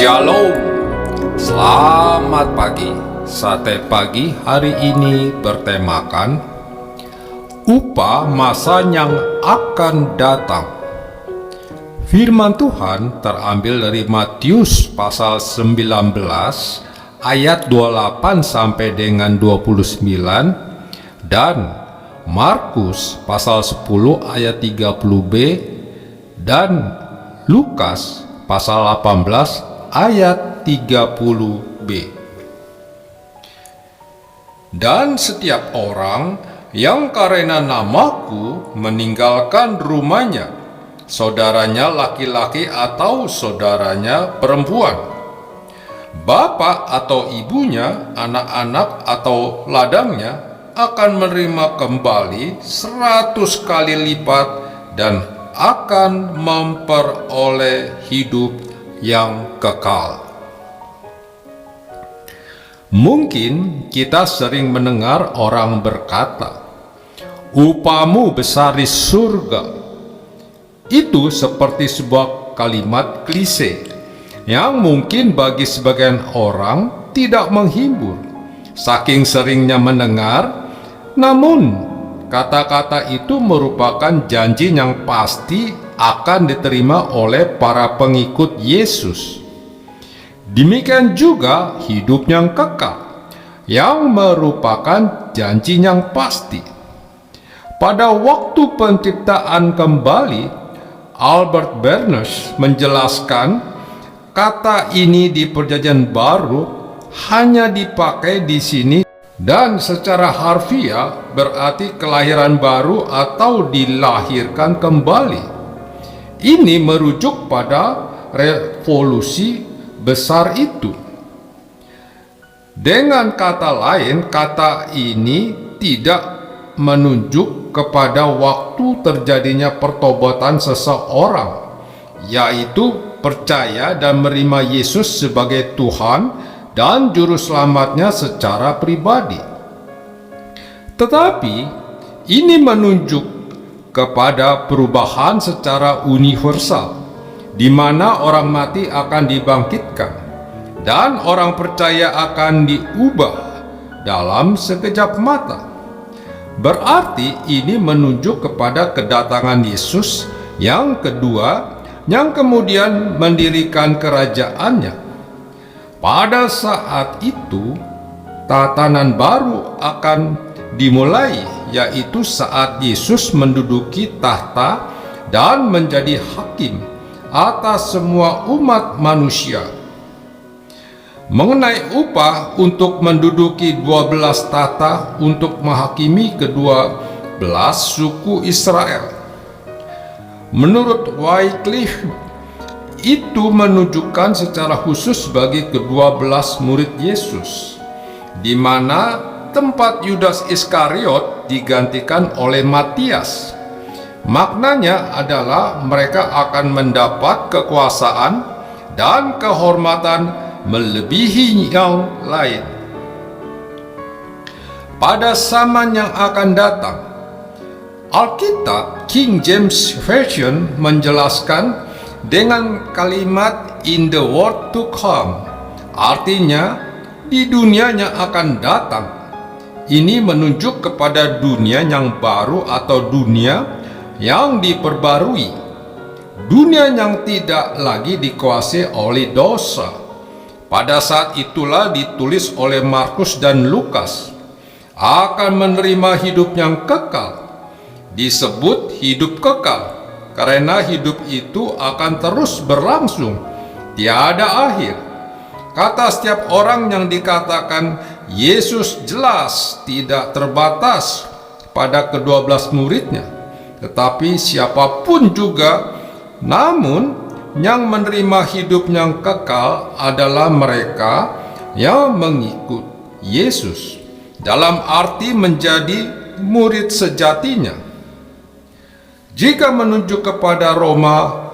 Shalom, selamat pagi. Sate pagi hari ini bertemakan upah masa yang akan datang. Firman Tuhan terambil dari Matius pasal 19 ayat 28 sampai dengan 29 dan Markus pasal 10 ayat 30b dan Lukas pasal 18 ayat 30b. Dan setiap orang yang karena namaku meninggalkan rumahnya, saudaranya laki-laki atau saudaranya perempuan, bapak atau ibunya, anak-anak atau ladangnya, akan menerima kembali 100 kali lipat dan akan memperoleh hidup yang kekal. Mungkin kita sering mendengar orang berkata, "Upahmu besar di surga." Itu seperti sebuah kalimat klise yang mungkin bagi sebagian orang tidak menghibur, saking seringnya mendengar. Namun kata-kata itu merupakan janji yang pasti akan diterima oleh para pengikut Yesus. Demikian juga hidup yang kekal, yang merupakan janji yang pasti. Pada waktu penciptaan kembali, Albert Barnes menjelaskan kata ini di Perjanjian Baru hanya dipakai di sini dan secara harfiah berarti kelahiran baru atau dilahirkan kembali. Ini merujuk pada revolusi besar itu. Dengan kata lain, kata ini tidak menunjuk kepada waktu terjadinya pertobatan seseorang, yaitu percaya dan menerima Yesus sebagai Tuhan dan Juru Selamatnya secara pribadi. Tetapi ini menunjuk kepada perubahan secara universal, di mana orang mati akan dibangkitkan dan orang percaya akan diubah dalam sekejap mata. Berarti ini menunjuk kepada kedatangan Yesus yang kedua, yang kemudian mendirikan kerajaannya. Pada saat itu, tatanan baru akan dimulai, yaitu saat Yesus menduduki tahta dan menjadi hakim atas semua umat manusia. Mengenai upah untuk menduduki 12 tahta untuk menghakimi ke-12 suku Israel, menurut Wycliffe, itu menunjukkan secara khusus bagi ke-12 murid Yesus, di mana tempat Yudas Iskariot digantikan oleh Matias. Maknanya adalah mereka akan mendapat kekuasaan dan kehormatan melebihi yang lain pada zaman yang akan datang. Alkitab King James Version menjelaskan dengan kalimat "in the world to come", artinya di dunia yang akan datang. Ini menunjuk kepada dunia yang baru atau dunia yang diperbarui, dunia yang tidak lagi dikuasai oleh dosa. Pada saat itulah ditulis oleh Markus dan Lukas akan menerima hidup yang kekal. Disebut hidup kekal karena hidup itu akan terus berlangsung, tiada akhir. Kata setiap orang yang dikatakan Yesus jelas tidak terbatas pada ke-12 muridnya, tetapi siapapun juga. Namun yang menerima hidup yang kekal adalah mereka yang mengikut Yesus, dalam arti menjadi murid sejatinya. Jika menunjuk kepada Roma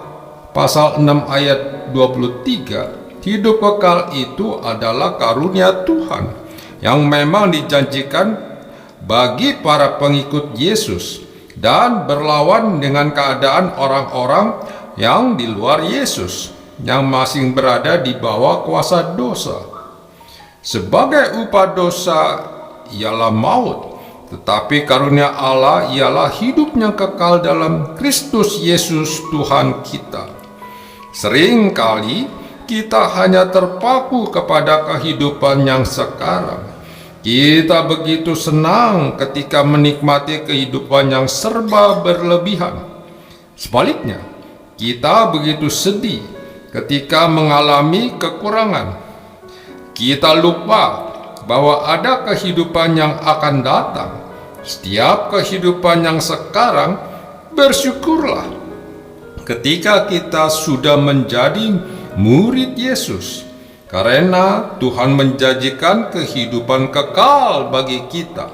pasal 6 ayat 23, hidup kekal itu adalah karunia Tuhan yang memang dijanjikan bagi para pengikut Yesus dan berlawan dengan keadaan orang-orang yang di luar Yesus. yang masih berada di bawah kuasa dosa. Sebagai upah dosa ialah maut, tetapi karunia Allah ialah hidup yang kekal dalam Kristus Yesus Tuhan kita. Seringkali kita hanya terpaku kepada kehidupan yang sekarang. Kita begitu senang ketika menikmati kehidupan yang serba berlebihan. Sebaliknya, kita begitu sedih ketika mengalami kekurangan. Kita lupa bahwa ada kehidupan yang akan datang. Setiap kehidupan yang sekarang, bersyukurlah ketika kita sudah menjadi murid Yesus, karena Tuhan menjanjikan kehidupan kekal bagi kita.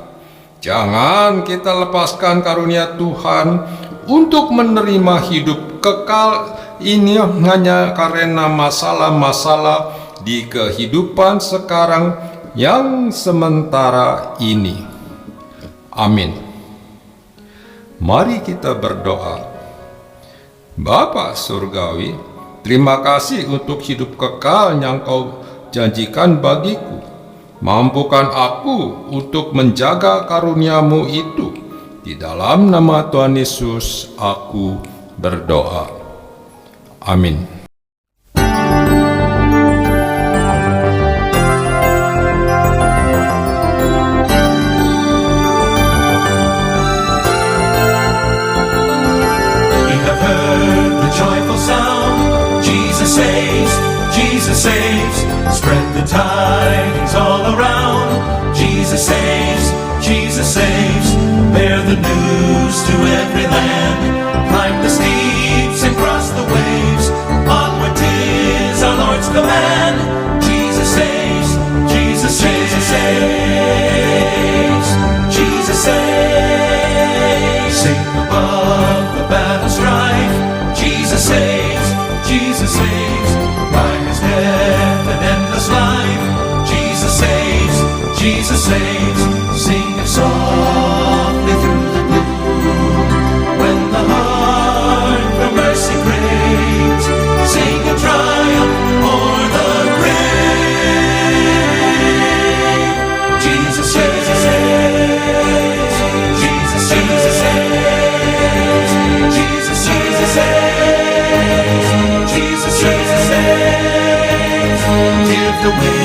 Jangan kita lepaskan karunia Tuhan untuk menerima hidup kekal ini hanya karena masalah-masalah di kehidupan sekarang yang sementara ini. Amin. Mari kita berdoa. Bapa Surgawi, terima kasih untuk hidup kekal yang Kau janjikan bagiku. Mampukan aku untuk menjaga karunia-Mu itu. Di dalam nama Tuhan Yesus aku berdoa. Amin. Jesus saves, spread the tidings all around. Jesus saves, bear the news to every land. Climb the steeps and cross the waves, onward 'tis our Lord's command. Jesus saves, Jesus saves, Jesus saves. Sing above the battle strife, Jesus saves, Jesus saves. By His death and endless life, Jesus saves, Jesus saves. Sing it softly through the gloom. When the heart for mercy craves, sing a triumph o'er the grave. Jesus saves, Jesus, Jesus saves, Jesus, Jesus saves, Jesus, Jesus saves. Give the way